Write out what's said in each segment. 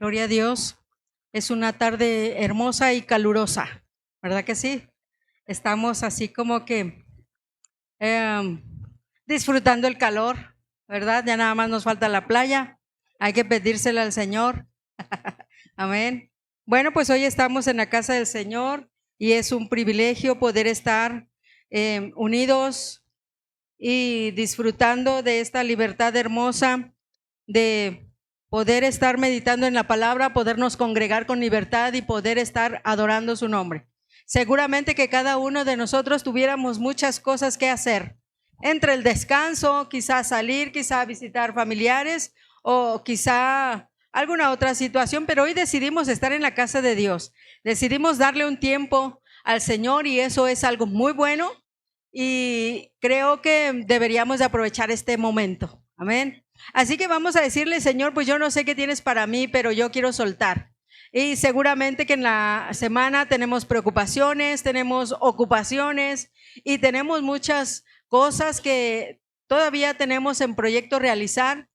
Gloria a Dios. Es una tarde hermosa y calurosa, ¿verdad que sí? Estamos así como que eh, disfrutando el calor, ¿verdad? Ya nada más nos falta la playa. Hay que pedírsela al Señor. Amén. Bueno, pues hoy estamos en la casa del Señor y es un privilegio poder estar unidos y disfrutando de esta libertad hermosa de poder estar meditando en la palabra, podernos congregar con libertad y poder estar adorando su nombre. Seguramente que cada uno de nosotros tuviéramos muchas cosas que hacer, entre el descanso, quizá salir, quizá visitar familiares o quizá alguna otra situación, pero hoy decidimos estar en la casa de Dios, decidimos darle un tiempo al Señor y eso es algo muy bueno y creo que deberíamos de aprovechar este momento. Amén. Así que vamos a decirle, Señor, pues yo no sé qué tienes para mí, pero yo quiero soltar. Y seguramente que en la semana tenemos preocupaciones, tenemos ocupaciones y tenemos muchas cosas que todavía tenemos en proyecto realizar.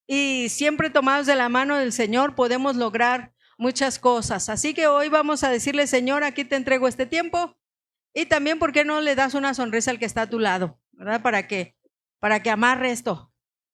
Y siempre tomados de la mano del Señor podemos lograr muchas cosas. Así que hoy vamos a decirle, Señor, aquí te entrego este tiempo. Y también, ¿por qué no le das una sonrisa al que está a tu lado? ¿Verdad? Para que amarre esto.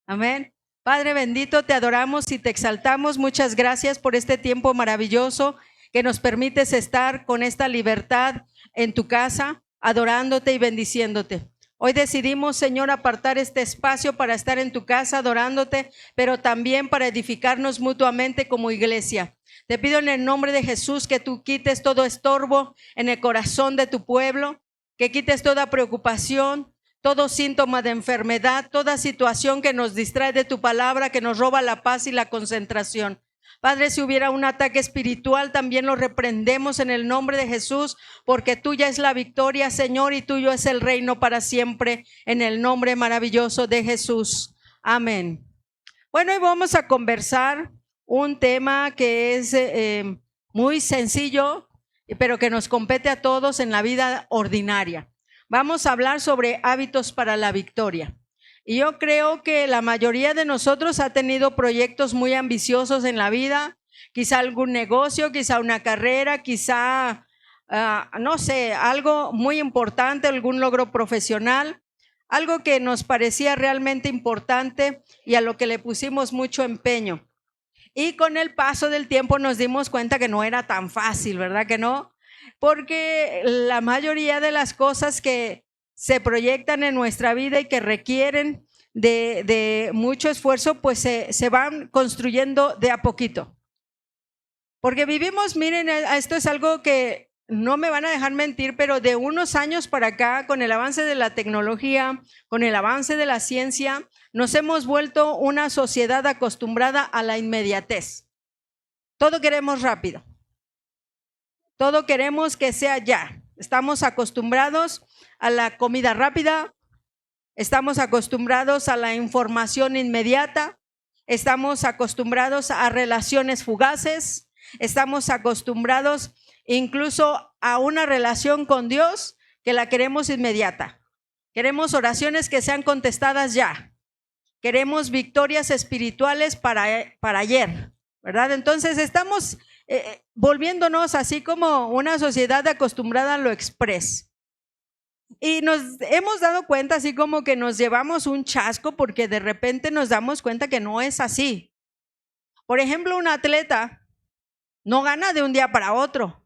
Amén. Padre bendito, te adoramos y te exaltamos. Muchas gracias por este tiempo maravilloso que nos permites estar con esta libertad en tu casa, adorándote y bendiciéndote. Hoy decidimos, Señor, apartar este espacio para estar en tu casa adorándote, pero también para edificarnos mutuamente como iglesia. Te pido en el nombre de Jesús que tú quites todo estorbo en el corazón de tu pueblo, que quites toda preocupación, todo síntoma de enfermedad, toda situación que nos distrae de tu palabra, que nos roba la paz y la concentración. Padre, si hubiera un ataque espiritual, también lo reprendemos en el nombre de Jesús, porque tuya es la victoria, Señor, y tuyo es el reino para siempre, en el nombre maravilloso de Jesús. Amén. Bueno, hoy vamos a conversar un tema que es muy sencillo, pero que nos compete a todos en la vida ordinaria. Vamos a hablar sobre hábitos para la victoria. Y yo creo que la mayoría de nosotros ha tenido proyectos muy ambiciosos en la vida, quizá algún negocio, quizá una carrera, quizá, no sé, algo muy importante, algún logro profesional, algo que nos parecía realmente importante y a lo que le pusimos mucho empeño. Y con el paso del tiempo nos dimos cuenta que no era tan fácil, ¿verdad que no? Porque la mayoría de las cosas que se proyectan en nuestra vida y que requieren de mucho esfuerzo, pues se van construyendo de a poquito. Porque vivimos, miren, esto es algo que no me van a dejar mentir, pero de unos años para acá, con el avance de la tecnología, con el avance de la ciencia, nos hemos vuelto una sociedad acostumbrada a la inmediatez. Todo queremos rápido. Todo queremos que sea ya. Estamos acostumbrados a la comida rápida, estamos acostumbrados a la información inmediata, estamos acostumbrados a relaciones fugaces, estamos acostumbrados incluso a una relación con Dios que la queremos inmediata. Queremos oraciones que sean contestadas ya. Queremos victorias espirituales para ayer, ¿verdad? Entonces estamos volviéndonos así como una sociedad acostumbrada a lo express. Y nos hemos dado cuenta así como que nos llevamos un chasco porque de repente nos damos cuenta que no es así. Por ejemplo, un atleta no gana de un día para otro.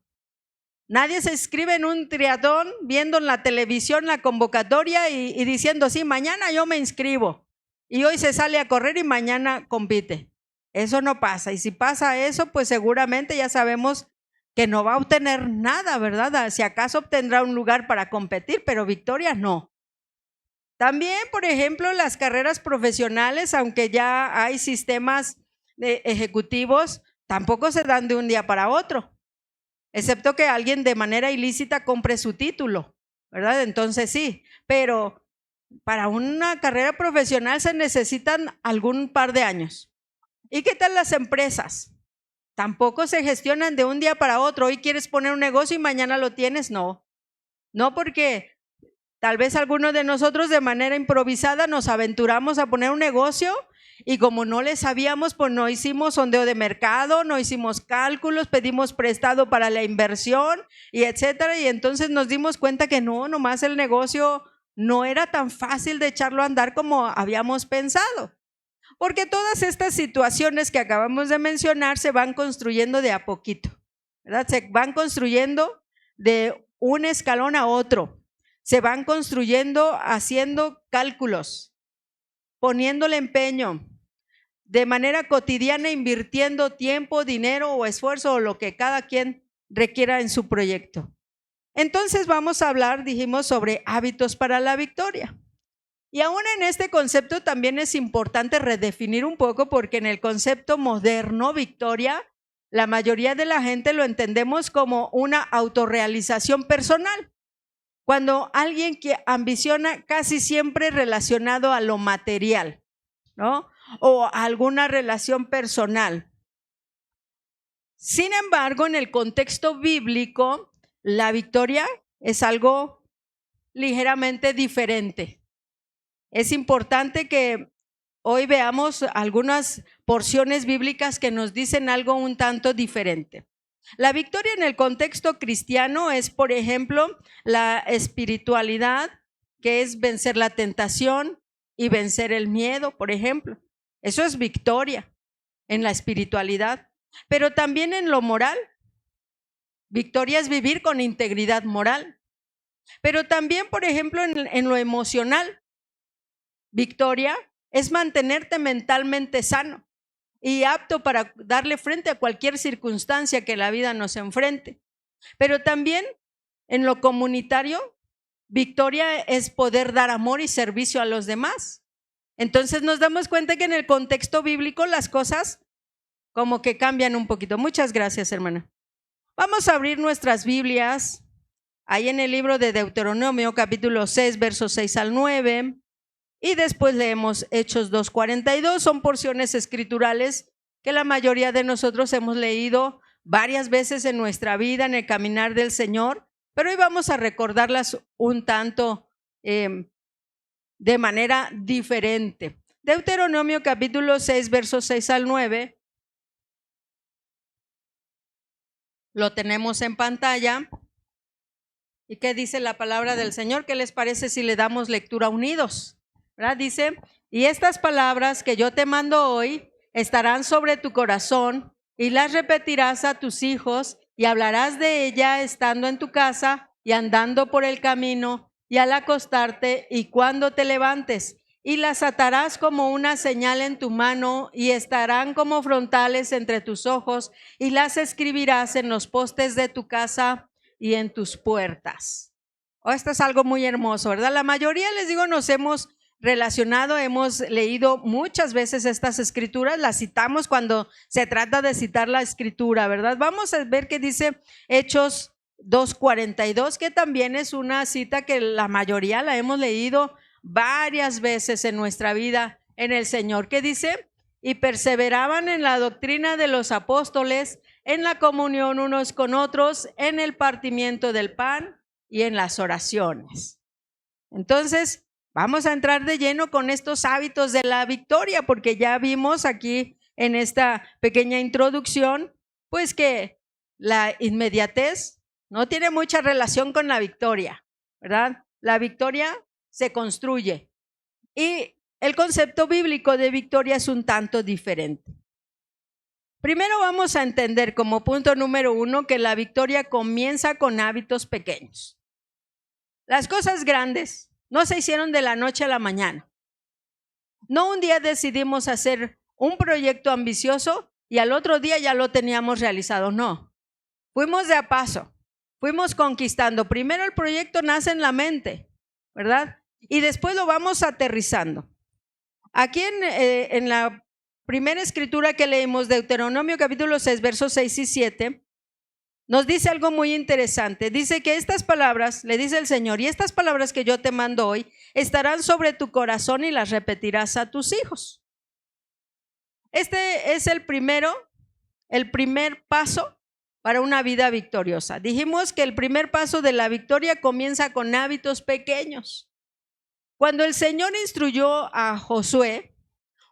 Nadie se inscribe en un triatlón viendo en la televisión la convocatoria y diciendo, sí, mañana yo me inscribo. Y hoy se sale a correr y mañana compite. Eso no pasa. Y si pasa eso, pues seguramente ya sabemos que no va a obtener nada, ¿verdad? Si acaso obtendrá un lugar para competir, pero victorias no. También, por ejemplo, las carreras profesionales, aunque ya hay sistemas ejecutivos, tampoco se dan de un día para otro, excepto que alguien de manera ilícita compre su título, ¿verdad? Entonces sí, pero para una carrera profesional se necesitan algún par de años. ¿Y qué tal las empresas? Tampoco se gestionan de un día para otro. Hoy quieres poner un negocio y mañana lo tienes. No, porque tal vez algunos de nosotros de manera improvisada nos aventuramos a poner un negocio y como no le sabíamos, pues no hicimos sondeo de mercado, no hicimos cálculos, pedimos prestado para la inversión y etcétera, y entonces nos dimos cuenta que no, nomás el negocio no era tan fácil de echarlo a andar como habíamos pensado. Porque todas estas situaciones que acabamos de mencionar se van construyendo de a poquito, ¿verdad? Se van construyendo de un escalón a otro. Se van construyendo haciendo cálculos, poniéndole empeño, de manera cotidiana invirtiendo tiempo, dinero o esfuerzo o lo que cada quien requiera en su proyecto. Entonces vamos a hablar, dijimos, sobre hábitos para la victoria. Y aún en este concepto también es importante redefinir un poco, porque en el concepto moderno, victoria, la mayoría de la gente lo entendemos como una autorrealización personal. Cuando alguien que ambiciona casi siempre relacionado a lo material, ¿no? O a alguna relación personal. Sin embargo, en el contexto bíblico, la victoria es algo ligeramente diferente. Es importante que hoy veamos algunas porciones bíblicas que nos dicen algo un tanto diferente. La victoria en el contexto cristiano es, por ejemplo, la espiritualidad, que es vencer la tentación y vencer el miedo, por ejemplo. Eso es victoria en la espiritualidad. Pero también en lo moral. Victoria es vivir con integridad moral. Pero también, por ejemplo, en lo emocional. Victoria es mantenerte mentalmente sano y apto para darle frente a cualquier circunstancia que la vida nos enfrente. Pero también en lo comunitario, victoria es poder dar amor y servicio a los demás. Entonces nos damos cuenta que en el contexto bíblico las cosas como que cambian un poquito. Muchas gracias, hermana. Vamos a abrir nuestras Biblias ahí en el libro de Deuteronomio, capítulo 6, versos 6 al 9. Y después leemos Hechos 2:42, son porciones escriturales que la mayoría de nosotros hemos leído varias veces en nuestra vida, en el caminar del Señor, pero hoy vamos a recordarlas un tanto de manera diferente. Deuteronomio capítulo 6, versos 6 al 9, lo tenemos en pantalla. ¿Y qué dice la palabra del Señor? ¿Qué les parece si le damos lectura unidos? ¿Verdad? Dice, y estas palabras que yo te mando hoy estarán sobre tu corazón y las repetirás a tus hijos y hablarás de ella estando en tu casa y andando por el camino y al acostarte y cuando te levantes, y las atarás como una señal en tu mano y estarán como frontales entre tus ojos y las escribirás en los postes de tu casa y en tus puertas. Oh, esto es algo muy hermoso, ¿verdad? La mayoría, les digo, nos hemos relacionado, hemos leído muchas veces estas escrituras, las citamos cuando se trata de citar la escritura, ¿verdad? Vamos a ver qué dice Hechos 2:42, que también es una cita que la mayoría la hemos leído varias veces en nuestra vida en el Señor, que dice, y perseveraban en la doctrina de los apóstoles, en la comunión unos con otros, en el partimiento del pan y en las oraciones. Entonces, vamos a entrar de lleno con estos hábitos de la victoria, porque ya vimos aquí en esta pequeña introducción, pues que la inmediatez no tiene mucha relación con la victoria, ¿verdad? La victoria se construye y el concepto bíblico de victoria es un tanto diferente. Primero vamos a entender como punto número 1 que la victoria comienza con hábitos pequeños. Las cosas grandes no se hicieron de la noche a la mañana. No un día decidimos hacer un proyecto ambicioso y al otro día ya lo teníamos realizado, no. Fuimos de a paso, fuimos conquistando. Primero el proyecto nace en la mente, ¿verdad? Y después lo vamos aterrizando. Aquí en la primera escritura que leímos, Deuteronomio capítulo 6, versos 6 y 7, nos dice algo muy interesante. Dice que estas palabras, le dice el Señor, y estas palabras que yo te mando hoy estarán sobre tu corazón y las repetirás a tus hijos. Este es el primer paso para una vida victoriosa. Dijimos que el primer paso de la victoria comienza con hábitos pequeños. Cuando el Señor instruyó a Josué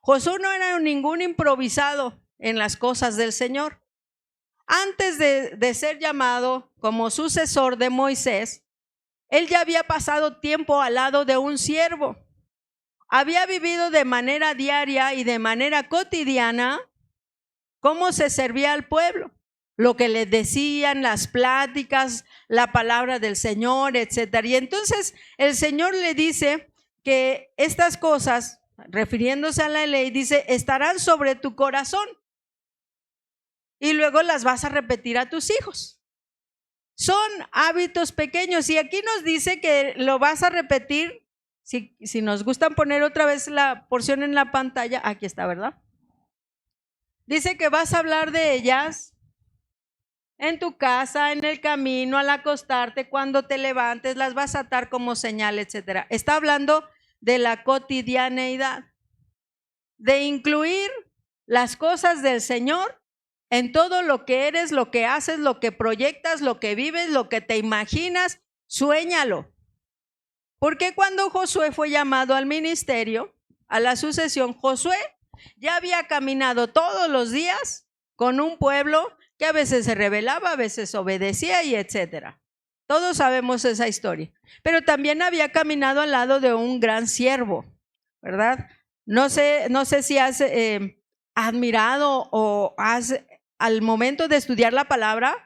Josué no era ningún improvisado en las cosas del Señor. Antes de ser llamado como sucesor de Moisés, él ya había pasado tiempo al lado de un siervo. Había vivido de manera diaria y de manera cotidiana cómo se servía al pueblo, lo que le decían, las pláticas, la palabra del Señor, etcétera. Y entonces el Señor le dice que estas cosas, refiriéndose a la ley, dice, estarán sobre tu corazón y luego las vas a repetir a tus hijos. Son hábitos pequeños y aquí nos dice que lo vas a repetir. Si nos gustan poner otra vez la porción en la pantalla, aquí está, ¿verdad? Dice que vas a hablar de ellas en tu casa, en el camino, al acostarte, cuando te levantes, las vas a atar como señal, etcétera. Está hablando de la cotidianeidad, de incluir las cosas del Señor en todo lo que eres, lo que haces, lo que proyectas, lo que vives, lo que te imaginas. Suéñalo. Porque cuando Josué fue llamado al ministerio, a la sucesión, Josué ya había caminado todos los días con un pueblo que a veces se rebelaba, a veces obedecía y etcétera. Todos sabemos esa historia. Pero también había caminado al lado de un gran siervo, ¿verdad? No sé si has admirado o has, al momento de estudiar la palabra,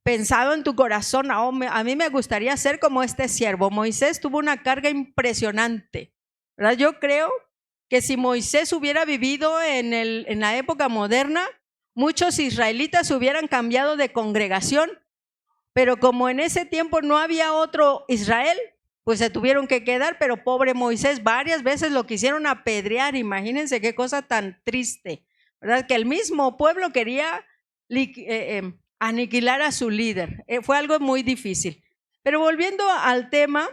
pensado en tu corazón, oh, a mí me gustaría ser como este siervo. Moisés tuvo una carga impresionante, ¿verdad? Yo creo que si Moisés hubiera vivido en la época moderna, muchos israelitas hubieran cambiado de congregación, pero como en ese tiempo no había otro Israel, pues se tuvieron que quedar. Pero pobre Moisés, varias veces lo quisieron apedrear. Imagínense qué cosa tan triste, ¿verdad? Que el mismo pueblo quería aniquilar a su líder. Fue algo muy difícil. Pero volviendo al tema,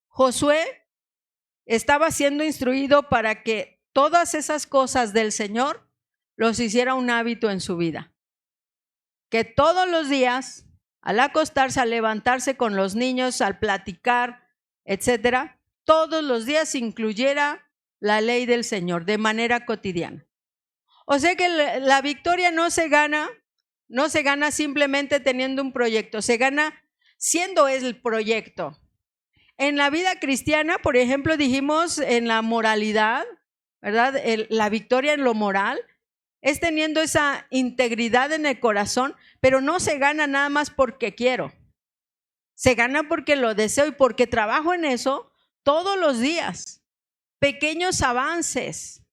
Josué estaba siendo instruido para que todas esas cosas del Señor los hiciera un hábito en su vida. Que todos los días, al acostarse, al levantarse con los niños, al platicar, etcétera, todos los días incluyera la ley del Señor de manera cotidiana. O sea que la victoria no se gana simplemente teniendo un proyecto, se gana siendo el proyecto. En la vida cristiana, por ejemplo, dijimos en la moralidad, ¿verdad? La victoria en lo moral es teniendo esa integridad en el corazón, pero no se gana nada más porque quiero. Se gana porque lo deseo y porque trabajo en eso todos los días. Pequeños avances,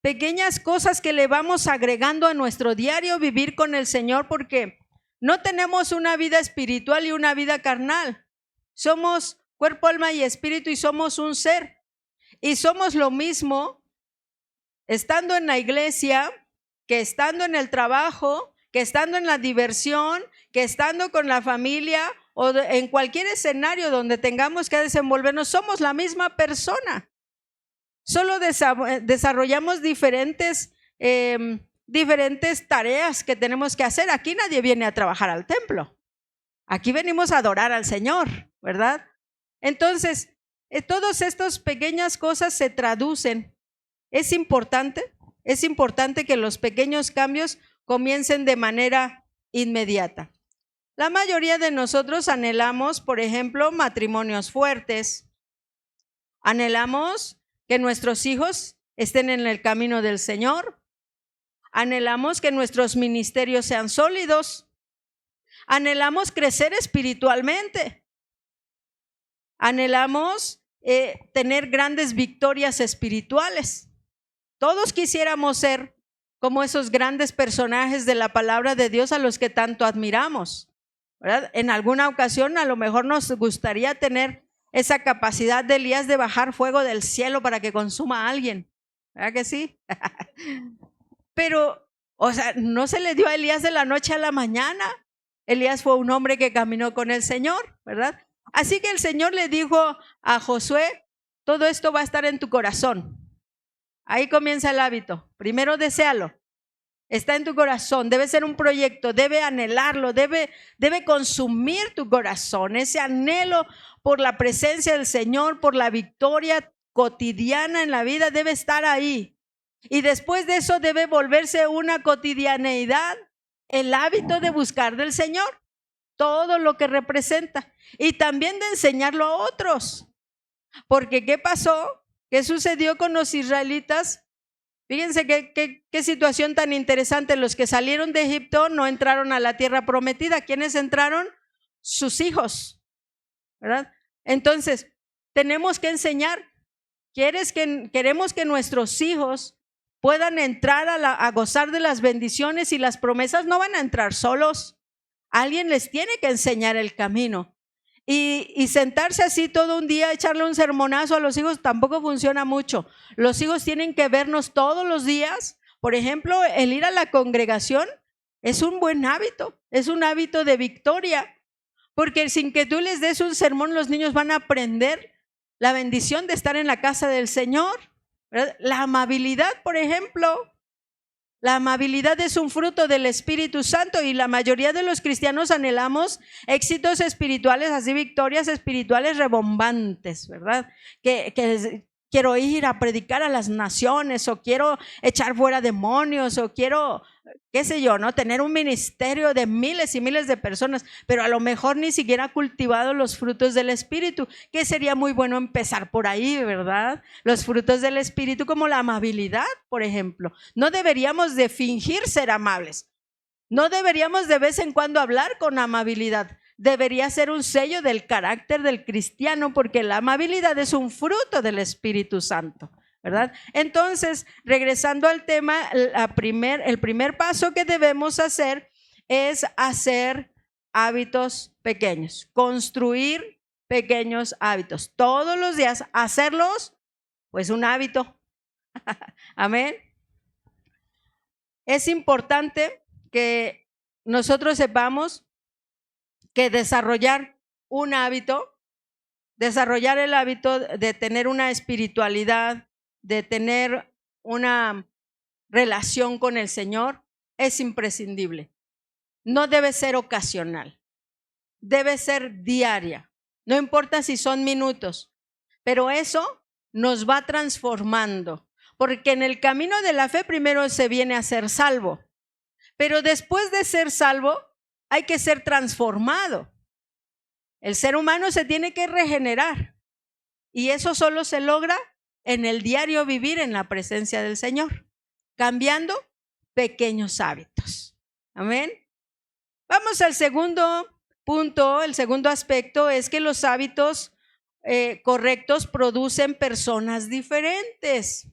pequeñas cosas que le vamos agregando a nuestro diario vivir con el Señor, porque no tenemos una vida espiritual y una vida carnal. Somos cuerpo, alma y espíritu y somos un ser. Y somos lo mismo estando en la iglesia, que estando en el trabajo, que estando en la diversión, que estando con la familia o en cualquier escenario donde tengamos que desenvolvernos. Somos la misma persona. Solo desarrollamos diferentes tareas que tenemos que hacer. Aquí nadie viene a trabajar al templo. Aquí venimos a adorar al Señor, ¿verdad? Entonces, todas estas pequeñas cosas se traducen. Es importante que los pequeños cambios comiencen de manera inmediata. La mayoría de nosotros anhelamos, por ejemplo, matrimonios fuertes. Anhelamos que nuestros hijos estén en el camino del Señor. Anhelamos que nuestros ministerios sean sólidos. Anhelamos crecer espiritualmente. Anhelamos tener grandes victorias espirituales. Todos quisiéramos ser como esos grandes personajes de la palabra de Dios a los que tanto admiramos, ¿verdad? En alguna ocasión a lo mejor nos gustaría tener esa capacidad de Elías de bajar fuego del cielo para que consuma a alguien, ¿verdad que sí? Pero, o sea, no se le dio a Elías de la noche a la mañana. Elías fue un hombre que caminó con el Señor, ¿verdad? Así que el Señor le dijo a Josué, todo esto va a estar en tu corazón. Ahí comienza el hábito. Primero deséalo. Está en tu corazón, debe ser un proyecto, debe anhelarlo, debe consumir tu corazón. Ese anhelo por la presencia del Señor, por la victoria cotidiana en la vida debe estar ahí. Y después de eso debe volverse una cotidianeidad, el hábito de buscar del Señor, todo lo que representa. Y también de enseñarlo a otros. Porque ¿qué pasó? ¿Qué sucedió con los israelitas? Fíjense qué situación tan interesante. Los que salieron de Egipto no entraron a la tierra prometida. ¿Quiénes entraron? Sus hijos, ¿verdad? Entonces, tenemos que enseñar. Queremos que nuestros hijos puedan entrar a gozar de las bendiciones, y las promesas no van a entrar solos. Alguien les tiene que enseñar el camino. Y sentarse así todo un día, echarle un sermonazo a los hijos tampoco funciona mucho. Los hijos tienen que vernos todos los días. Por ejemplo, el ir a la congregación es un buen hábito, es un hábito de victoria, porque sin que tú les des un sermón, los niños van a aprender la bendición de estar en la casa del Señor, ¿verdad? La amabilidad, por ejemplo. La amabilidad es un fruto del Espíritu Santo, y la mayoría de los cristianos anhelamos éxitos espirituales, así victorias espirituales rebombantes, ¿verdad? Que quiero ir a predicar a las naciones, o quiero echar fuera demonios, o quiero, qué sé yo, ¿no? Tener un ministerio de miles y miles de personas, pero a lo mejor ni siquiera ha cultivado los frutos del Espíritu, que sería muy bueno empezar por ahí, ¿verdad? Los frutos del Espíritu, como la amabilidad, por ejemplo. No deberíamos de fingir ser amables. No deberíamos de vez en cuando hablar con amabilidad. Debería ser un sello del carácter del cristiano, porque la amabilidad es un fruto del Espíritu Santo, ¿verdad? Entonces, regresando al tema, el primer paso que debemos hacer es hacer hábitos pequeños, construir pequeños hábitos. Todos los días hacerlos, pues un hábito. Amén. Es importante que nosotros sepamos que desarrollar un hábito, desarrollar el hábito de tener una espiritualidad, de tener una relación con el Señor, es imprescindible. No debe ser ocasional, debe ser diaria. No importa si son minutos, pero eso nos va transformando, porque en el camino de la fe primero se viene a ser salvo, pero después de ser salvo hay que ser transformado. El ser humano se tiene que regenerar, y eso solo se logra en el diario vivir en la presencia del Señor, cambiando pequeños hábitos. Amén. Vamos al segundo punto. El segundo aspecto es que los hábitos correctos producen personas diferentes.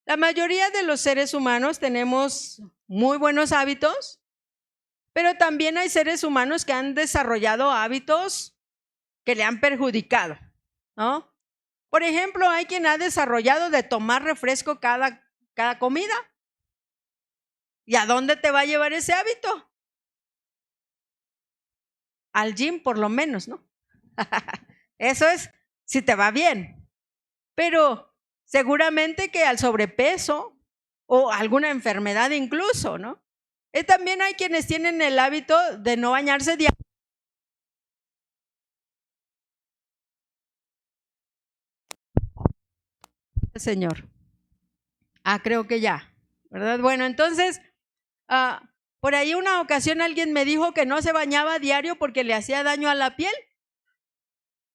La mayoría de los seres humanos tenemos muy buenos hábitos, pero también hay seres humanos que han desarrollado hábitos que le han perjudicado, ¿no? Por ejemplo, hay quien ha desarrollado de tomar refresco cada comida. ¿Y a dónde te va a llevar ese hábito? Al gym, por lo menos, ¿no? Eso es si te va bien. Pero seguramente que al sobrepeso o alguna enfermedad incluso, ¿no? También hay quienes tienen el hábito de no bañarse diario. Señor. Creo que ya, ¿verdad? Bueno, entonces, por ahí una ocasión alguien me dijo que no se bañaba diario porque le hacía daño a la piel.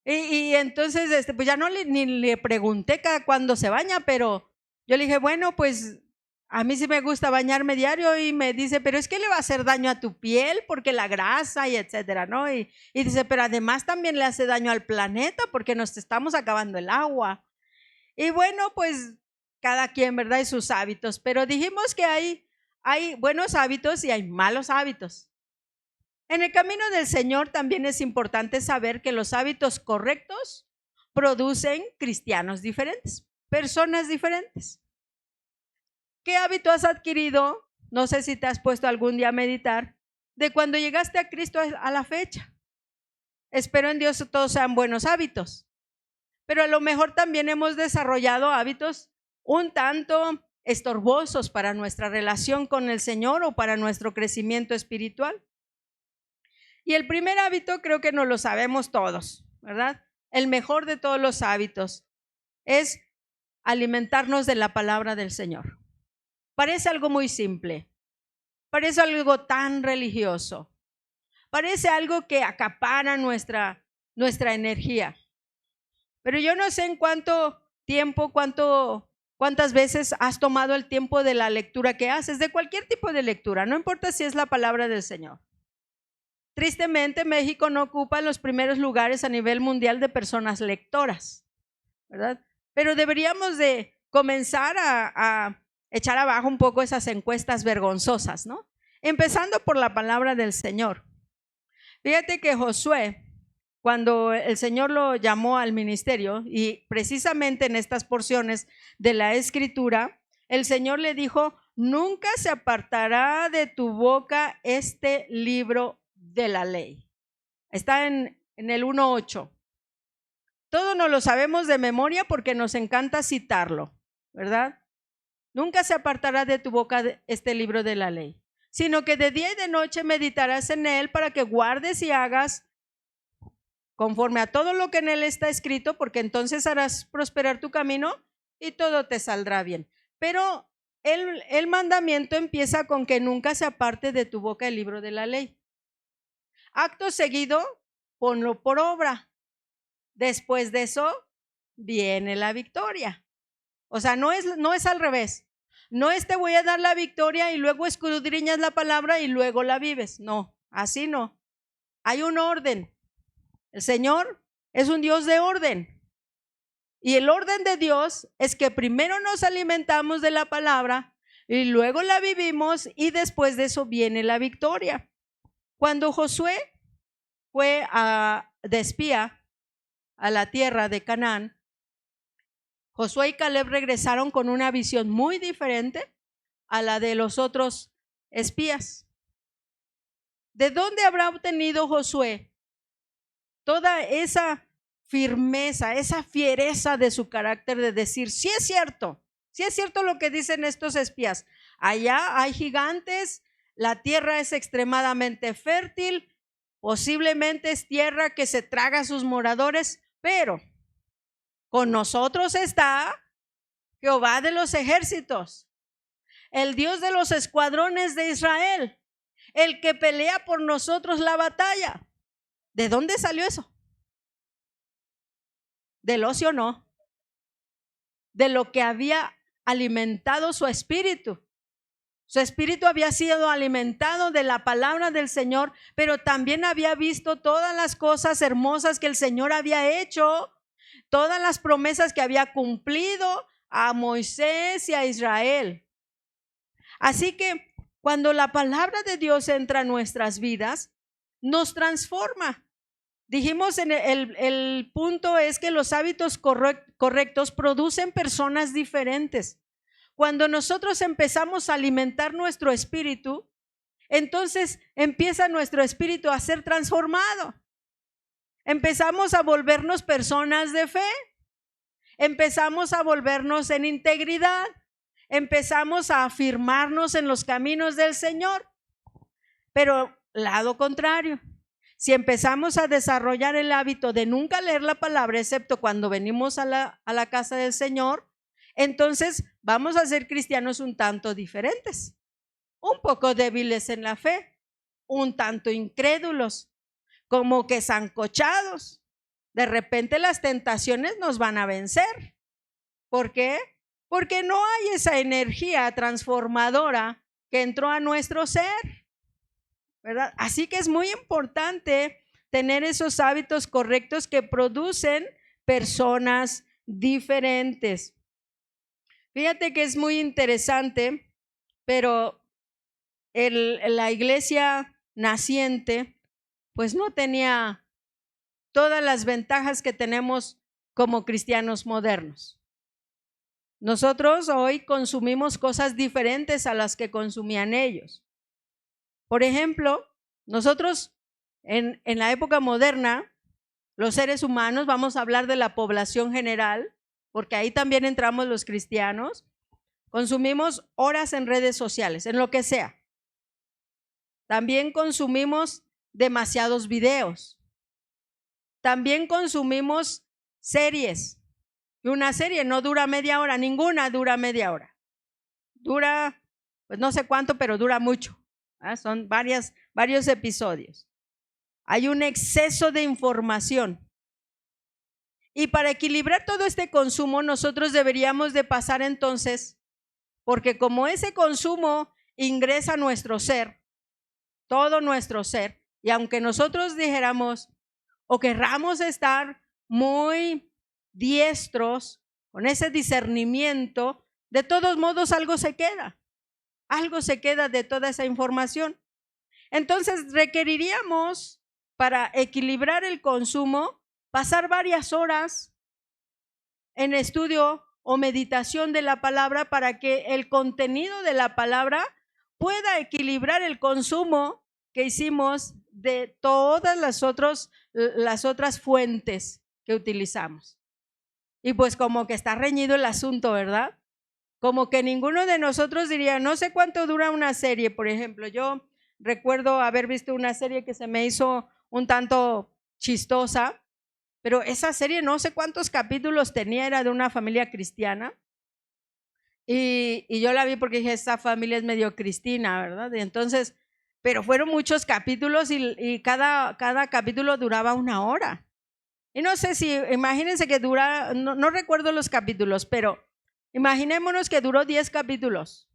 Y entonces, pues ya ni le pregunté cada cuándo se baña, pero yo le dije, bueno, pues a mí sí me gusta bañarme diario, y me dice, pero es que le va a hacer daño a tu piel porque la grasa y etcétera, ¿no? Y dice, pero además también le hace daño al planeta porque nos estamos acabando el agua. Y bueno, pues cada quien, ¿verdad? Y sus hábitos, pero dijimos que hay buenos hábitos y hay malos hábitos. En el camino del Señor también es importante saber que los hábitos correctos producen cristianos diferentes, personas diferentes. ¿Qué hábito has adquirido? No sé si te has puesto algún día a meditar de cuando llegaste a Cristo a la fecha. Espero en Dios que todos sean buenos hábitos, pero a lo mejor también hemos desarrollado hábitos un tanto estorbosos para nuestra relación con el Señor o para nuestro crecimiento espiritual. Y el primer hábito creo que nos lo sabemos todos, ¿verdad? El mejor de todos los hábitos es alimentarnos de la palabra del Señor. Parece algo muy simple, parece algo tan religioso, parece algo que acapara nuestra energía. Pero yo no sé en cuánto tiempo, cuántas veces has tomado el tiempo de la lectura que haces, de cualquier tipo de lectura, no importa si es la palabra del Señor. Tristemente, México no ocupa los primeros lugares a nivel mundial de personas lectoras, ¿verdad? Pero deberíamos de comenzar a echar abajo un poco esas encuestas vergonzosas, ¿no? Empezando por la palabra del Señor. Fíjate que Josué, cuando el Señor lo llamó al ministerio, y precisamente en estas porciones de la Escritura, el Señor le dijo: nunca se apartará de tu boca este libro de la ley. Está en el 1:8. Todos nos lo sabemos de memoria porque nos encanta citarlo, ¿verdad? Nunca se apartará de tu boca este libro de la ley, sino que de día y de noche meditarás en él para que guardes y hagas conforme a todo lo que en él está escrito, porque entonces harás prosperar tu camino y todo te saldrá bien. Pero el mandamiento empieza con que nunca se aparte de tu boca el libro de la ley. Acto seguido, ponlo por obra. Después de eso, viene la victoria. O sea, no es al revés. No es te voy a dar la victoria y luego escudriñas la palabra y luego la vives. No, así no. Hay un orden. El Señor es un Dios de orden. Y el orden de Dios es que primero nos alimentamos de la palabra y luego la vivimos y después de eso viene la victoria. Cuando Josué fue de espía a la tierra de Canaán, Josué y Caleb regresaron con una visión muy diferente a la de los otros espías. ¿De dónde habrá obtenido Josué toda esa firmeza, esa fiereza de su carácter de decir: sí es cierto lo que dicen estos espías, allá hay gigantes, la tierra es extremadamente fértil, posiblemente es tierra que se traga a sus moradores, pero con nosotros está Jehová de los ejércitos, el Dios de los escuadrones de Israel, el que pelea por nosotros la batalla? ¿De dónde salió eso? Del ocio no, de lo que había alimentado su espíritu. Su espíritu había sido alimentado de la palabra del Señor, pero también había visto todas las cosas hermosas que el Señor había hecho, todas las promesas que había cumplido a Moisés y a Israel. Así que cuando la palabra de Dios entra en nuestras vidas, nos transforma. Dijimos el punto es que los hábitos correctos producen personas diferentes. Cuando nosotros empezamos a alimentar nuestro espíritu, entonces empieza nuestro espíritu a ser transformado. Empezamos a volvernos personas de fe, empezamos a volvernos en integridad, empezamos a afirmarnos en los caminos del Señor. Pero lado contrario, si empezamos a desarrollar el hábito de nunca leer la palabra excepto cuando venimos a la casa del Señor, entonces vamos a ser cristianos un tanto diferentes, un poco débiles en la fe, un tanto incrédulos, como que sancochados. De repente las tentaciones nos van a vencer. ¿Por qué? Porque no hay esa energía transformadora que entró a nuestro ser, ¿verdad? Así que es muy importante tener esos hábitos correctos que producen personas diferentes. Fíjate que es muy interesante, pero la iglesia naciente pues no tenía todas las ventajas que tenemos como cristianos modernos. Nosotros hoy consumimos cosas diferentes a las que consumían ellos. Por ejemplo, nosotros en la época moderna, los seres humanos, vamos a hablar de la población general, porque ahí también entramos los cristianos, consumimos horas en redes sociales, en lo que sea. También consumimos demasiados videos. También consumimos series Y una serie no dura media hora, ninguna dura media hora. Dura, pues no sé cuánto, pero dura mucho. Son varios episodios. Hay un exceso de información. Y para equilibrar todo este consumo, nosotros deberíamos de pasar entonces, porque como ese consumo ingresa a nuestro ser, todo nuestro ser, y aunque nosotros dijéramos o querramos estar muy diestros con ese discernimiento, de todos modos algo se queda de toda esa información. Entonces requeriríamos, para equilibrar el consumo, pasar varias horas en estudio o meditación de la palabra para que el contenido de la palabra pueda equilibrar el consumo que hicimos de todas las otras fuentes que utilizamos. Y pues como que está reñido el asunto, ¿verdad? Como que ninguno de nosotros diría, no sé cuánto dura una serie. Por ejemplo, yo recuerdo haber visto una serie que se me hizo un tanto chistosa, pero esa serie no sé cuántos capítulos tenía, era de una familia cristiana. Y yo la vi porque dije, esta familia es medio cristina, ¿verdad? Y entonces, pero fueron muchos capítulos y cada capítulo duraba 1 hora. Y no sé si, imagínense que dura, no recuerdo los capítulos, pero imaginémonos que duró 10 capítulos.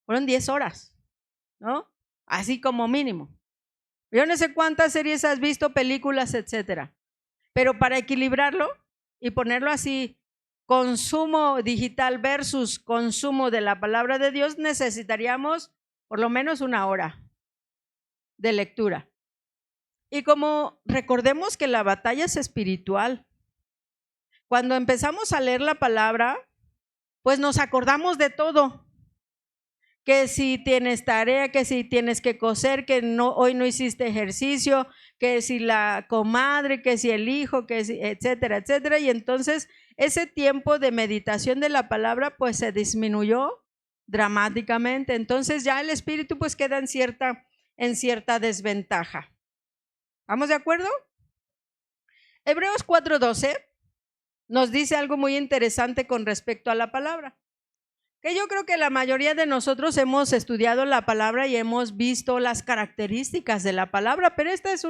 Fueron 10 horas, ¿no? Así como mínimo. Yo no sé cuántas series has visto, películas, etcétera. Pero para equilibrarlo y ponerlo así, consumo digital versus consumo de la palabra de Dios, necesitaríamos por lo menos 1 hora de lectura. Y como recordemos que la batalla es espiritual, cuando empezamos a leer la palabra, pues nos acordamos de todo. Que si tienes tarea, que si tienes que coser, que hoy no hiciste ejercicio, que si la comadre, que si el hijo, que si, etcétera, etcétera. Y entonces ese tiempo de meditación de la palabra pues se disminuyó dramáticamente. Entonces ya el espíritu pues queda en cierta desventaja. ¿Estamos de acuerdo? Hebreos 4:12 nos dice algo muy interesante con respecto a la palabra. Que yo creo que la mayoría de nosotros hemos estudiado la palabra y hemos visto las características de la palabra, pero esta es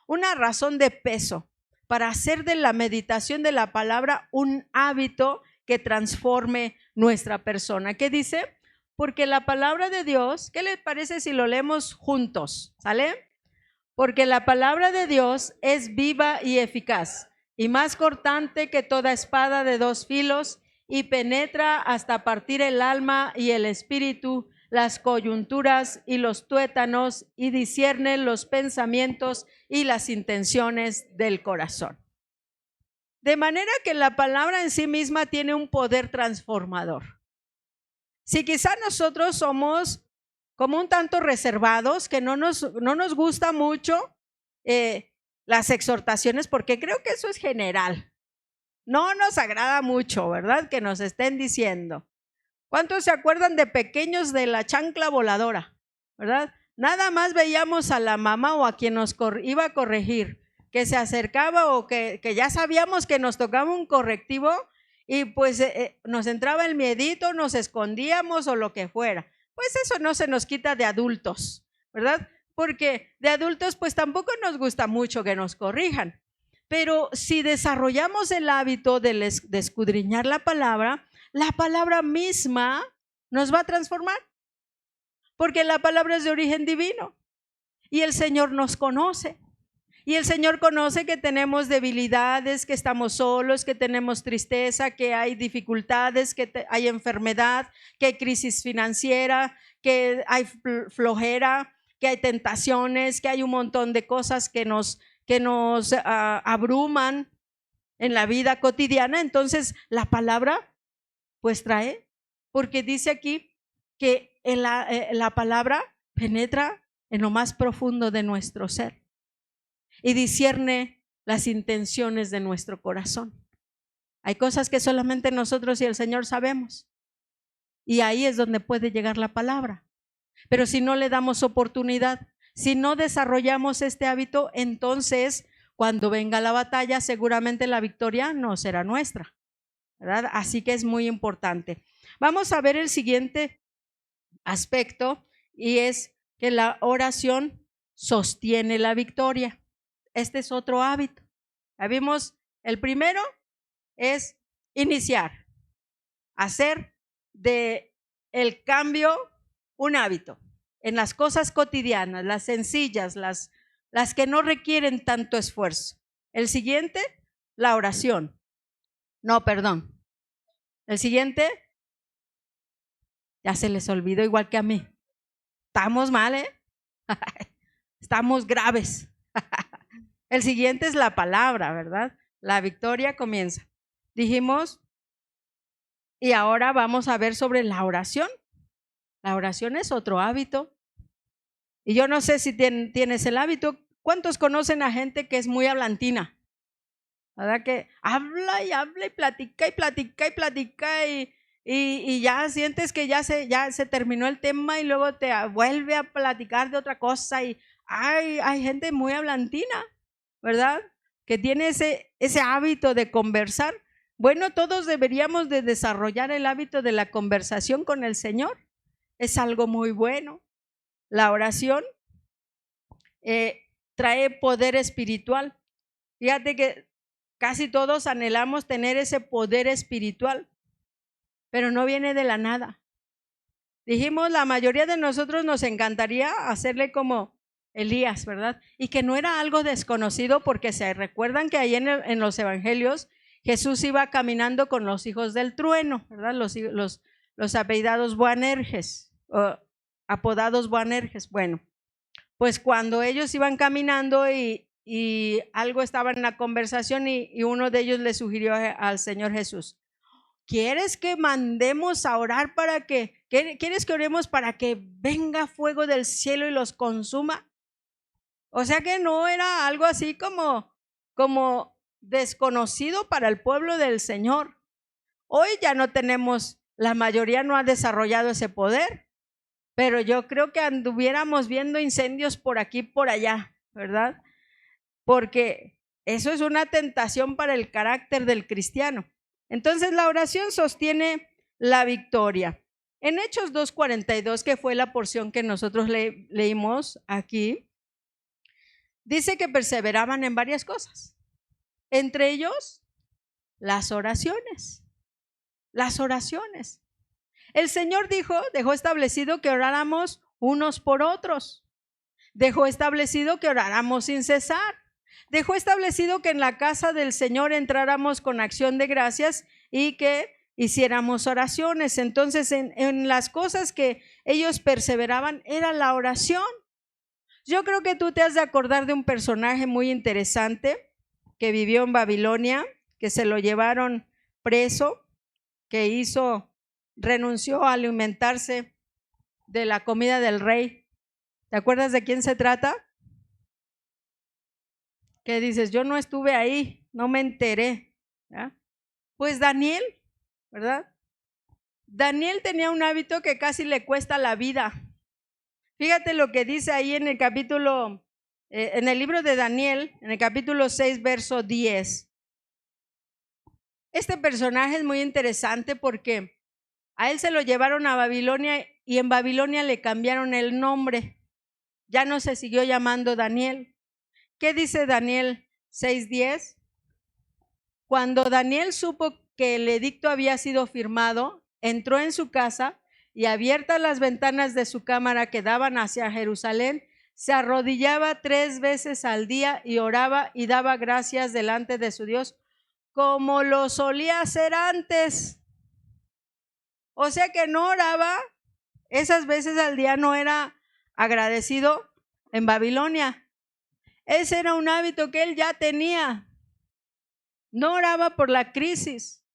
una razón de peso para hacer de la meditación de la palabra un hábito que transforme nuestra persona. ¿Qué dice? Porque la palabra de Dios, ¿qué les parece si lo leemos juntos? ¿Sale? Porque la palabra de Dios es viva y eficaz y más cortante que toda espada de 2 filos, y penetra hasta partir el alma y el espíritu, las coyunturas y los tuétanos, y discierne los pensamientos y las intenciones del corazón. De manera que la palabra en sí misma tiene un poder transformador. Si quizá nosotros somos como un tanto reservados, que no nos gusta mucho las exhortaciones, porque creo que eso es general. No nos agrada mucho, ¿verdad? Que nos estén diciendo. ¿Cuántos se acuerdan de pequeños de la chancla voladora? ¿Verdad? Nada más veíamos a la mamá o a quien nos iba a corregir, que se acercaba o que ya sabíamos que nos tocaba un correctivo y pues nos entraba el miedito, nos escondíamos o lo que fuera. Pues eso no se nos quita de adultos, ¿verdad? Porque de adultos pues tampoco nos gusta mucho que nos corrijan. Pero si desarrollamos el hábito de escudriñar la palabra misma nos va a transformar. Porque la palabra es de origen divino y el Señor nos conoce. Y el Señor conoce que tenemos debilidades, que estamos solos, que tenemos tristeza, que hay dificultades, que hay enfermedad, que hay crisis financiera, que hay flojera, que hay tentaciones, que hay un montón de cosas que nos abruman en la vida cotidiana. Entonces la palabra pues trae, porque dice aquí que la palabra penetra en lo más profundo de nuestro ser y discierne las intenciones de nuestro corazón. Hay cosas que solamente nosotros y el Señor sabemos, y ahí es donde puede llegar la palabra. Pero si no le damos oportunidad, si no desarrollamos este hábito, entonces cuando venga la batalla seguramente la victoria no será nuestra. ¿verdad? Así que es muy importante. Vamos a ver el siguiente aspecto y es que la oración sostiene la victoria. Este es otro hábito. Ya vimos, el primero es iniciar, hacer de el cambio un hábito en las cosas cotidianas, las sencillas, las que no requieren tanto esfuerzo. El siguiente, la oración. No, perdón. El siguiente, ya se les olvidó igual que a mí. Estamos mal, ¿eh? Estamos graves. El siguiente es la palabra, ¿verdad? La victoria comienza. Dijimos, y ahora vamos a ver sobre la oración. La oración es otro hábito. Y yo no sé si tienes el hábito. ¿Cuántos conocen a gente que es muy hablantina? ¿Verdad? Que habla y habla y platica y platica y platica y ya sientes que ya se terminó el tema y luego te vuelve a platicar de otra cosa. Y hay gente muy hablantina, ¿verdad? Que tiene ese hábito de conversar. Bueno, todos deberíamos de desarrollar el hábito de la conversación con el Señor. Es algo muy bueno. La oración trae poder espiritual. Fíjate que casi todos anhelamos tener ese poder espiritual, pero no viene de la nada. Dijimos, la mayoría de nosotros nos encantaría hacerle como Elías, ¿verdad? Y que no era algo desconocido, porque se recuerdan que ahí en los evangelios Jesús iba caminando con los hijos del trueno, ¿verdad? Los apellidados Boanerges, apodados Boanerges. Bueno, pues cuando ellos iban caminando y algo estaba en la conversación y uno de ellos le sugirió al Señor Jesús: ¿quieres que mandemos a orar quieres que oremos para que venga fuego del cielo y los consuma? O sea que no era algo así como desconocido para el pueblo del Señor. Hoy ya no tenemos, la mayoría no ha desarrollado ese poder, pero yo creo que anduviéramos viendo incendios por aquí y por allá, ¿verdad? Porque eso es una tentación para el carácter del cristiano. Entonces la oración sostiene la victoria. En Hechos 2:42, que fue la porción que nosotros leímos aquí, dice que perseveraban en varias cosas. Entre ellos, las oraciones. Las oraciones. El Señor dejó establecido que oráramos unos por otros. Dejó establecido que oráramos sin cesar. Dejó establecido que en la casa del Señor entráramos con acción de gracias y que hiciéramos oraciones. Entonces, en las cosas que ellos perseveraban era la oración. Yo creo que tú te has de acordar de un personaje muy interesante que vivió en Babilonia, que se lo llevaron preso, que renunció a alimentarse de la comida del rey. ¿Te acuerdas de quién se trata? Que dices, yo no estuve ahí, no me enteré, ¿verdad? Pues Daniel, ¿verdad? Daniel tenía un hábito que casi le cuesta la vida. Fíjate lo que dice ahí en el capítulo, en el libro de Daniel, en el capítulo 6, verso 10. Este personaje es muy interesante porque a él se lo llevaron a Babilonia y en Babilonia le cambiaron el nombre. Ya no se siguió llamando Daniel. ¿Qué dice Daniel 6:10? Cuando Daniel supo que el edicto había sido firmado, entró en su casa y, abiertas las ventanas de su cámara que daban hacia Jerusalén, se arrodillaba 3 veces al día y oraba y daba gracias delante de su Dios, como lo solía hacer antes. O sea que no oraba esas veces al día, no era agradecido en Babilonia. Ese era un hábito que él ya tenía. No oraba por la crisis,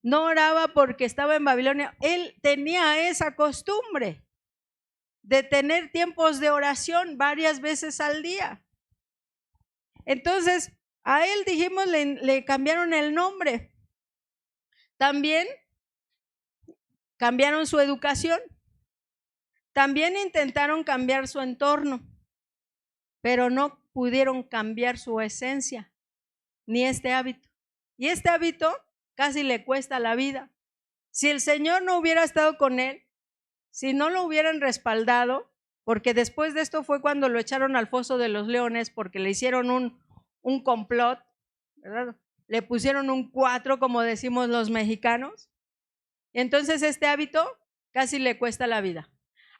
no oraba porque estaba en Babilonia. Él tenía esa costumbre de tener tiempos de oración varias veces al día. Entonces, a él dijimos, le cambiaron el nombre. También cambiaron su educación. También intentaron cambiar su entorno, pero no pudieron cambiar su esencia, ni este hábito. Y este hábito casi le cuesta la vida. Si el Señor no hubiera estado con él, si no lo hubieran respaldado, porque después de esto fue cuando lo echaron al foso de los leones porque le hicieron un complot, ¿verdad? Le pusieron un 4, como decimos los mexicanos. Entonces este hábito casi le cuesta la vida.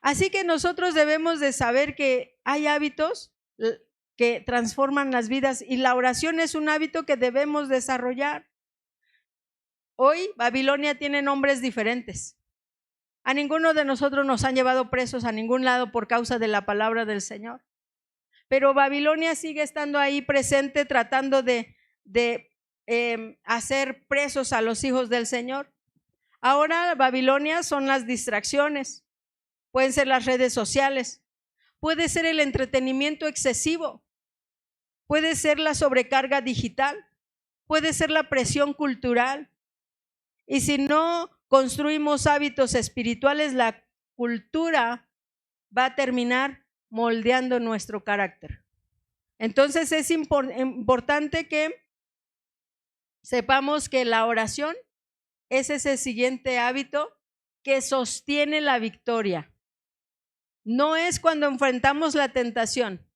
Así que nosotros debemos de saber que hay hábitos que transforman las vidas y la oración es un hábito que debemos desarrollar. Hoy Babilonia tiene nombres diferentes. A ninguno de nosotros nos han llevado presos a ningún lado por causa de la palabra del Señor. Pero Babilonia sigue estando ahí presente tratando de hacer presos a los hijos del Señor. Ahora Babilonia son las distracciones, pueden ser las redes sociales, puede ser el entretenimiento excesivo, puede ser la sobrecarga digital, puede ser la presión cultural. Y si no construimos hábitos espirituales, la cultura va a terminar moldeando nuestro carácter. Entonces es importante que sepamos que la oración es ese siguiente hábito que sostiene la victoria. No es cuando enfrentamos la tentación,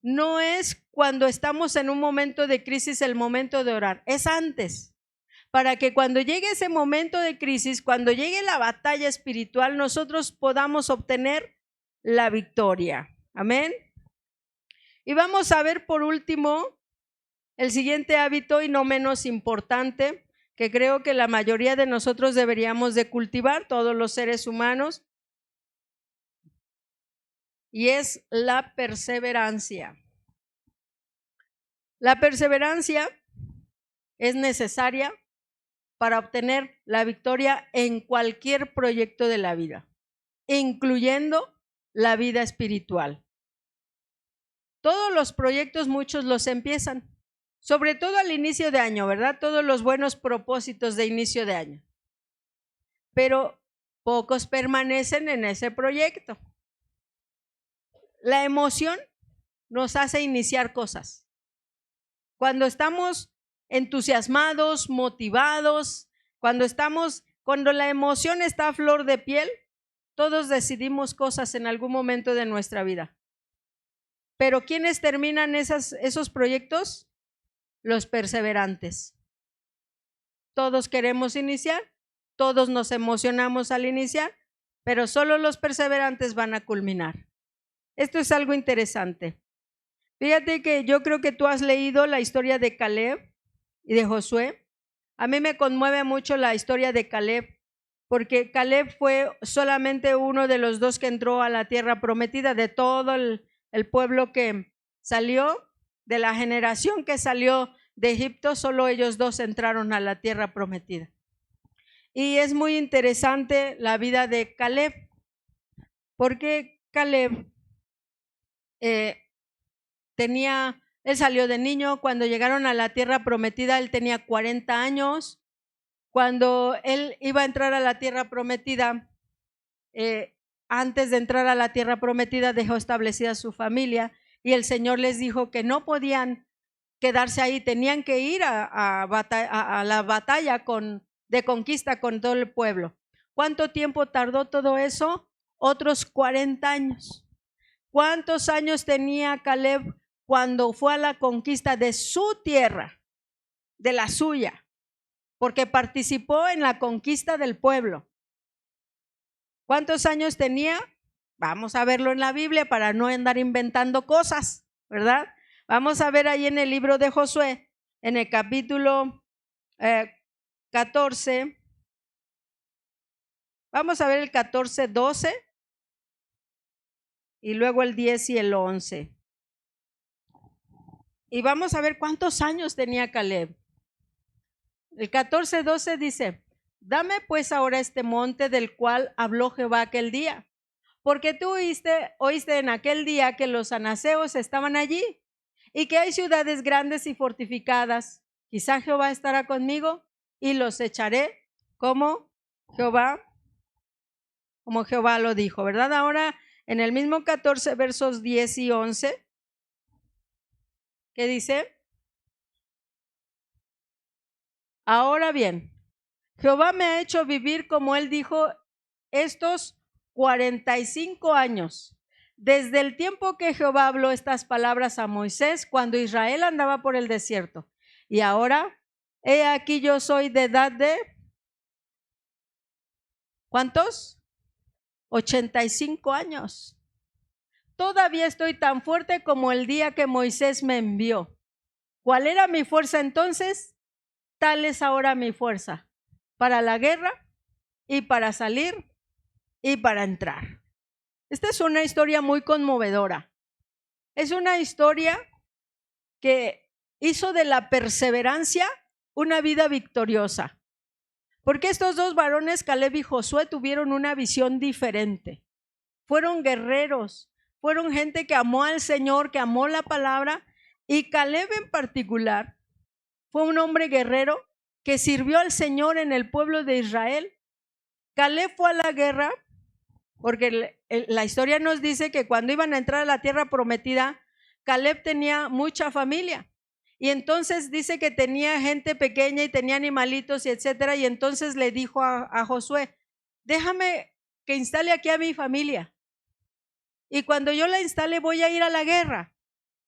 no es cuando estamos en un momento de crisis el momento de orar, es antes. Para que cuando llegue ese momento de crisis, cuando llegue la batalla espiritual, nosotros podamos obtener la victoria. Amén. Y vamos a ver por último el siguiente hábito y no menos importante, que creo que la mayoría de nosotros deberíamos de cultivar, todos los seres humanos, y es la perseverancia. La perseverancia es necesaria para obtener la victoria en cualquier proyecto de la vida, incluyendo la vida espiritual. Todos los proyectos, muchos los empiezan, sobre todo al inicio de año, ¿verdad? Todos los buenos propósitos de inicio de año. Pero pocos permanecen en ese proyecto. La emoción nos hace iniciar cosas. Cuando estamos entusiasmados, motivados, cuando la emoción está a flor de piel, todos decidimos cosas en algún momento de nuestra vida. Pero ¿quiénes terminan esos proyectos? Los perseverantes. Todos queremos iniciar, todos nos emocionamos al iniciar, pero solo los perseverantes van a culminar. Esto es algo interesante. Fíjate que yo creo que tú has leído la historia de Caleb y de Josué. A mí me conmueve mucho la historia de Caleb, porque Caleb fue solamente uno de los dos que entró a la tierra prometida, de todo el pueblo que salió, de la generación que salió de Egipto, solo ellos dos entraron a la tierra prometida. Y es muy interesante la vida de Caleb, porque Caleb él salió de niño. Cuando llegaron a la tierra prometida, él tenía 40 años. Cuando él iba a entrar a la tierra prometida, antes de entrar a la tierra prometida, dejó establecida su familia y el Señor les dijo que no podían quedarse ahí, tenían que ir a la batalla de conquista con todo el pueblo. ¿Cuánto tiempo tardó todo eso? Otros 40 años. ¿Cuántos años tenía Caleb cuando fue a la conquista de su tierra, de la suya? Porque participó en la conquista del pueblo. ¿Cuántos años tenía? Vamos a verlo en la Biblia para no andar inventando cosas, ¿verdad? Vamos a ver ahí en el libro de Josué, en el capítulo 14. Vamos a ver el 14, 12 y luego el 10 y el 11. Y vamos a ver cuántos años tenía Caleb. El 14, 12 dice: dame pues ahora este monte del cual habló Jehová aquel día, porque tú oíste en aquel día que los anaseos estaban allí y que hay ciudades grandes y fortificadas. Quizá Jehová estará conmigo y los echaré como Jehová lo dijo, ¿verdad? Ahora en el mismo 14 versos 10 y 11, ¿qué dice? Ahora bien, Jehová me ha hecho vivir, como él dijo, estos 45 años, desde el tiempo que Jehová habló estas palabras a Moisés, cuando Israel andaba por el desierto. Y ahora, he aquí yo soy de edad de, ¿cuántos? 85 años. Todavía estoy tan fuerte como el día que Moisés me envió. ¿Cuál era mi fuerza entonces? Tal es ahora mi fuerza, para la guerra y para salir y para entrar. Esta es una historia muy conmovedora. Es una historia que hizo de la perseverancia una vida victoriosa. Porque estos dos varones, Caleb y Josué, tuvieron una visión diferente. Fueron guerreros, fueron gente que amó al Señor, que amó la palabra, y Caleb en particular fue un hombre guerrero que sirvió al Señor en el pueblo de Israel. Caleb fue a la guerra porque la historia nos dice que cuando iban a entrar a la tierra prometida, Caleb tenía mucha familia. Y entonces dice que tenía gente pequeña y tenía animalitos y etcétera. Y entonces le dijo a Josué, déjame que instale aquí a mi familia. Y cuando yo la instale voy a ir a la guerra.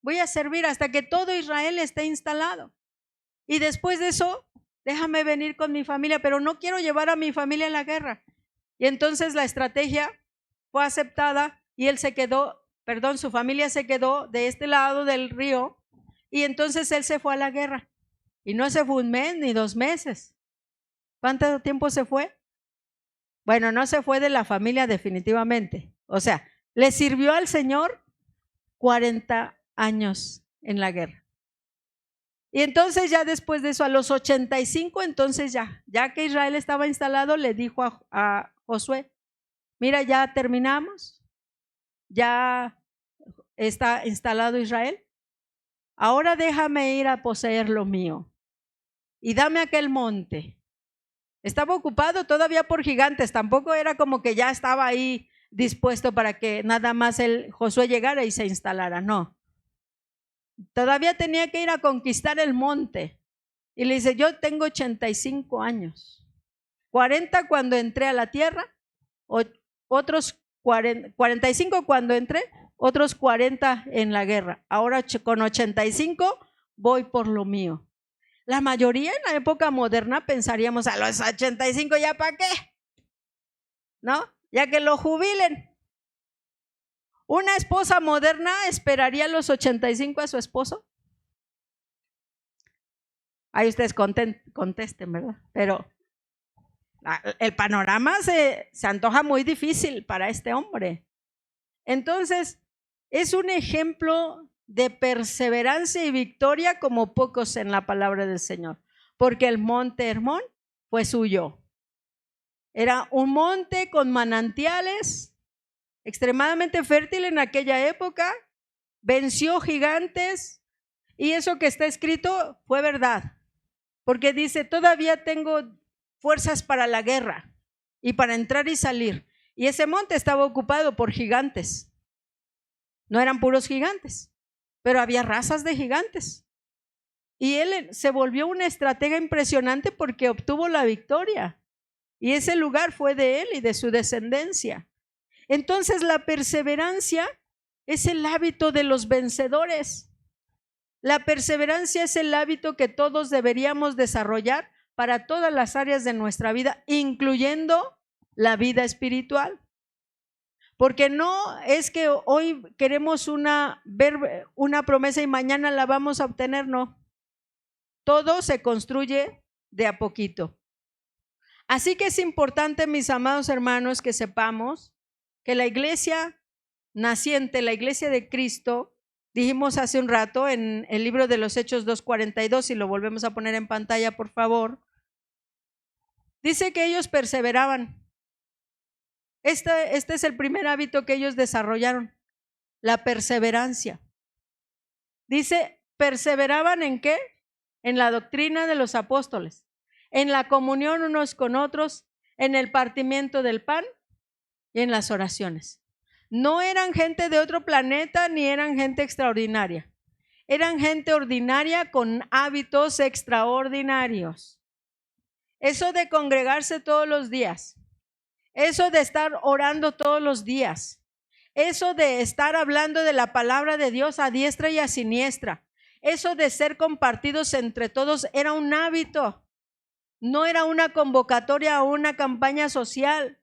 Voy a servir hasta que todo Israel esté instalado. Y después de eso, déjame venir con mi familia, pero no quiero llevar a mi familia a la guerra. Y entonces la estrategia fue aceptada y él se quedó, su familia se quedó de este lado del río. Y entonces él se fue a la guerra. Y no se fue un mes ni 2 meses. ¿Cuánto tiempo se fue? Bueno, no se fue de la familia definitivamente. O sea, le sirvió al Señor 40 años en la guerra. Y entonces ya después de eso, a los 85, entonces ya que Israel estaba instalado, le dijo a Josué, mira, ya terminamos, ya está instalado Israel. Ahora déjame ir a poseer lo mío y dame aquel monte. Estaba ocupado todavía por gigantes, tampoco era como que ya estaba ahí dispuesto para que nada más Josué llegara y se instalara, no. Todavía tenía que ir a conquistar el monte. Y le dice, yo tengo 85 años, 40 cuando entré a la tierra, otros 45 cuando entré, otros 40 en la guerra. Ahora con 85 voy por lo mío. La mayoría en la época moderna pensaríamos, a los 85 ya para qué, ¿no? Ya que lo jubilen. ¿Una esposa moderna esperaría a los 85 a su esposo? Ahí ustedes contesten, ¿verdad? Pero el panorama se antoja muy difícil para este hombre. Entonces, es un ejemplo de perseverancia y victoria como pocos en la palabra del Señor, porque el monte Hermón fue suyo. Era un monte con manantiales, extremadamente fértil en aquella época, venció gigantes, y eso que está escrito fue verdad, porque dice, todavía tengo fuerzas para la guerra y para entrar y salir. Y ese monte estaba ocupado por gigantes. No eran puros gigantes, pero había razas de gigantes. Y él se volvió una estratega impresionante porque obtuvo la victoria. Y ese lugar fue de él y de su descendencia. Entonces la perseverancia es el hábito de los vencedores. La perseverancia es el hábito que todos deberíamos desarrollar para todas las áreas de nuestra vida, incluyendo la vida espiritual. Porque no es que hoy queremos ver una promesa y mañana la vamos a obtener, no. Todo se construye de a poquito. Así que es importante, mis amados hermanos, que sepamos que la iglesia naciente, la iglesia de Cristo, dijimos hace un rato en el libro de los Hechos 2:42, y lo volvemos a poner en pantalla, por favor, dice que ellos perseveraban. Este es el primer hábito que ellos desarrollaron, la perseverancia. Dice, perseveraban ¿en qué? En la doctrina de los apóstoles, en la comunión unos con otros, en el partimiento del pan y en las oraciones. No eran gente de otro planeta ni eran gente extraordinaria. Eran gente ordinaria con hábitos extraordinarios. eso de congregarse todos los días, eso de estar orando todos los días, eso de estar hablando de la palabra de Dios a diestra y a siniestra, eso de ser compartidos entre todos era un hábito. No era una convocatoria o una campaña social,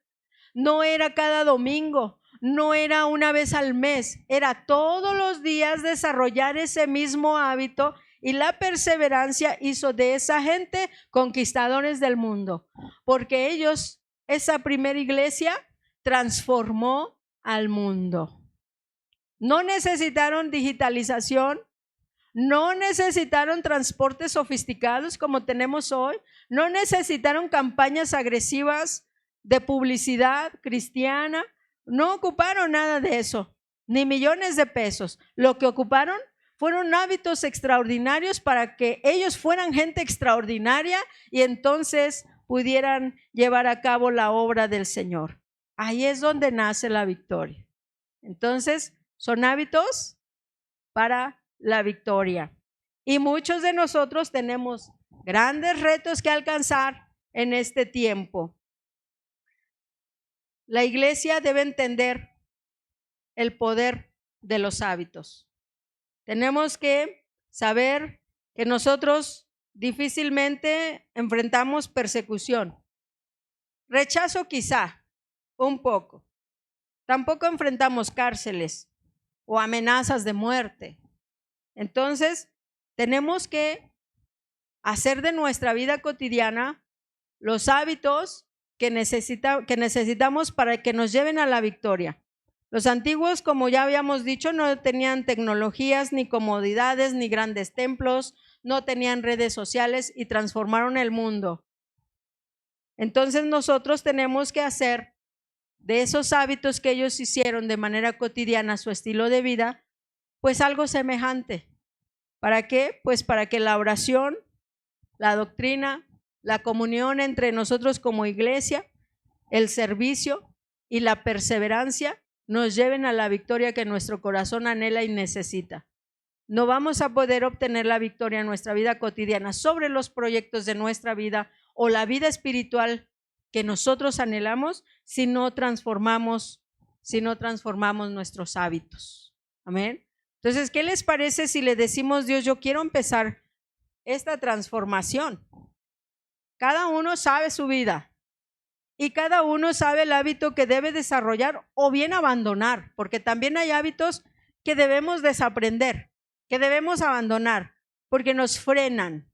no era cada domingo, no era una vez al mes, era todos los días desarrollar ese mismo hábito, y la perseverancia hizo de esa gente conquistadores del mundo, porque ellos, esa primera iglesia, transformó al mundo. No necesitaron digitalización, no necesitaron transportes sofisticados como tenemos hoy, no necesitaron campañas agresivas de publicidad cristiana, no ocuparon nada de eso, ni millones de pesos. Lo que ocuparon fueron hábitos extraordinarios para que ellos fueran gente extraordinaria y entonces pudieran llevar a cabo la obra del Señor. Ahí es donde nace la victoria. Entonces, son hábitos para la victoria. Y muchos de nosotros tenemos grandes retos que alcanzar en este tiempo. La iglesia debe entender el poder de los hábitos. Tenemos que saber que nosotros difícilmente enfrentamos persecución. Rechazo quizá, un poco. Tampoco enfrentamos cárceles o amenazas de muerte. Entonces, tenemos que hacer de nuestra vida cotidiana los hábitos que necesitamos para que nos lleven a la victoria. Los antiguos, como ya habíamos dicho, no tenían tecnologías, ni comodidades, ni grandes templos, no tenían redes sociales y transformaron el mundo. Entonces nosotros tenemos que hacer de esos hábitos que ellos hicieron de manera cotidiana, su estilo de vida, pues algo semejante. ¿Para qué? Pues para que la oración, la doctrina, la comunión entre nosotros como iglesia, el servicio y la perseverancia nos lleven a la victoria que nuestro corazón anhela y necesita. No vamos a poder obtener la victoria en nuestra vida cotidiana sobre los proyectos de nuestra vida o la vida espiritual que nosotros anhelamos si no transformamos nuestros hábitos. Amén. Entonces, ¿qué les parece si le decimos, Dios, yo quiero empezar esta transformación? Cada uno sabe su vida y cada uno sabe el hábito que debe desarrollar o bien abandonar, porque también hay hábitos que debemos desaprender, que debemos abandonar, porque nos frenan.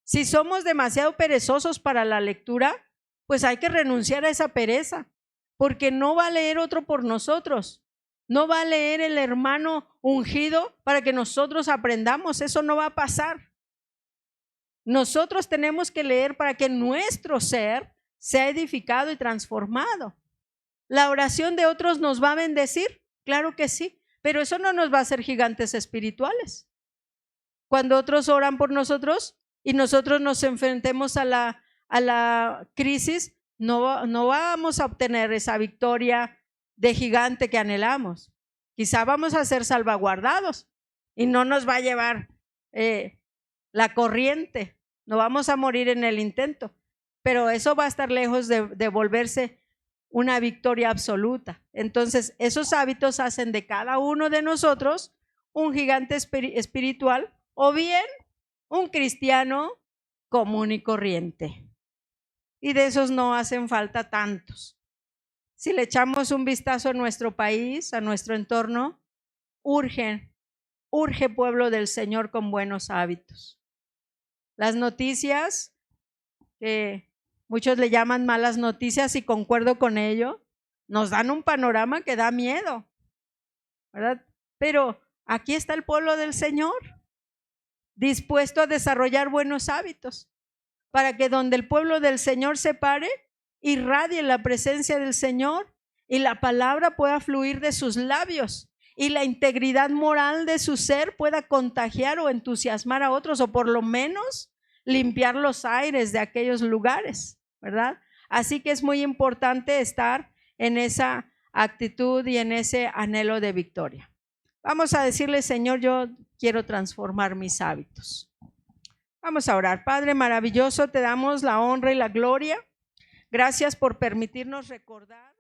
Si somos demasiado perezosos para la lectura, pues hay que renunciar a esa pereza, porque no va a leer otro por nosotros. No va a leer el hermano ungido para que nosotros aprendamos. Eso no va a pasar. Nosotros tenemos que leer para que nuestro ser sea edificado y transformado. ¿La oración de otros nos va a bendecir? Claro que sí, pero eso no nos va a hacer gigantes espirituales. Cuando otros oran por nosotros y nosotros nos enfrentemos a la crisis, no vamos a obtener esa victoria de gigante que anhelamos. Quizá vamos a ser salvaguardados y no nos va a llevar la corriente, no vamos a morir en el intento, pero eso va a estar lejos de volverse una victoria absoluta. Entonces, esos hábitos hacen de cada uno de nosotros un gigante espiritual o bien un cristiano común y corriente. Y de esos no hacen falta tantos. Si le echamos un vistazo a nuestro país, a nuestro entorno, urge pueblo del Señor con buenos hábitos. Las noticias, que muchos le llaman malas noticias y concuerdo con ello, nos dan un panorama que da miedo, ¿verdad? Pero aquí está el pueblo del Señor, dispuesto a desarrollar buenos hábitos, para que donde el pueblo del Señor se pare, irradie la presencia del Señor y la palabra pueda fluir de sus labios y la integridad moral de su ser pueda contagiar o entusiasmar a otros, o por lo menos limpiar los aires de aquellos lugares, ¿verdad? Así que es muy importante estar en esa actitud y en ese anhelo de victoria. Vamos a decirle, Señor, yo quiero transformar mis hábitos. Vamos a orar. Padre maravilloso, te damos la honra y la gloria. Gracias por permitirnos recordar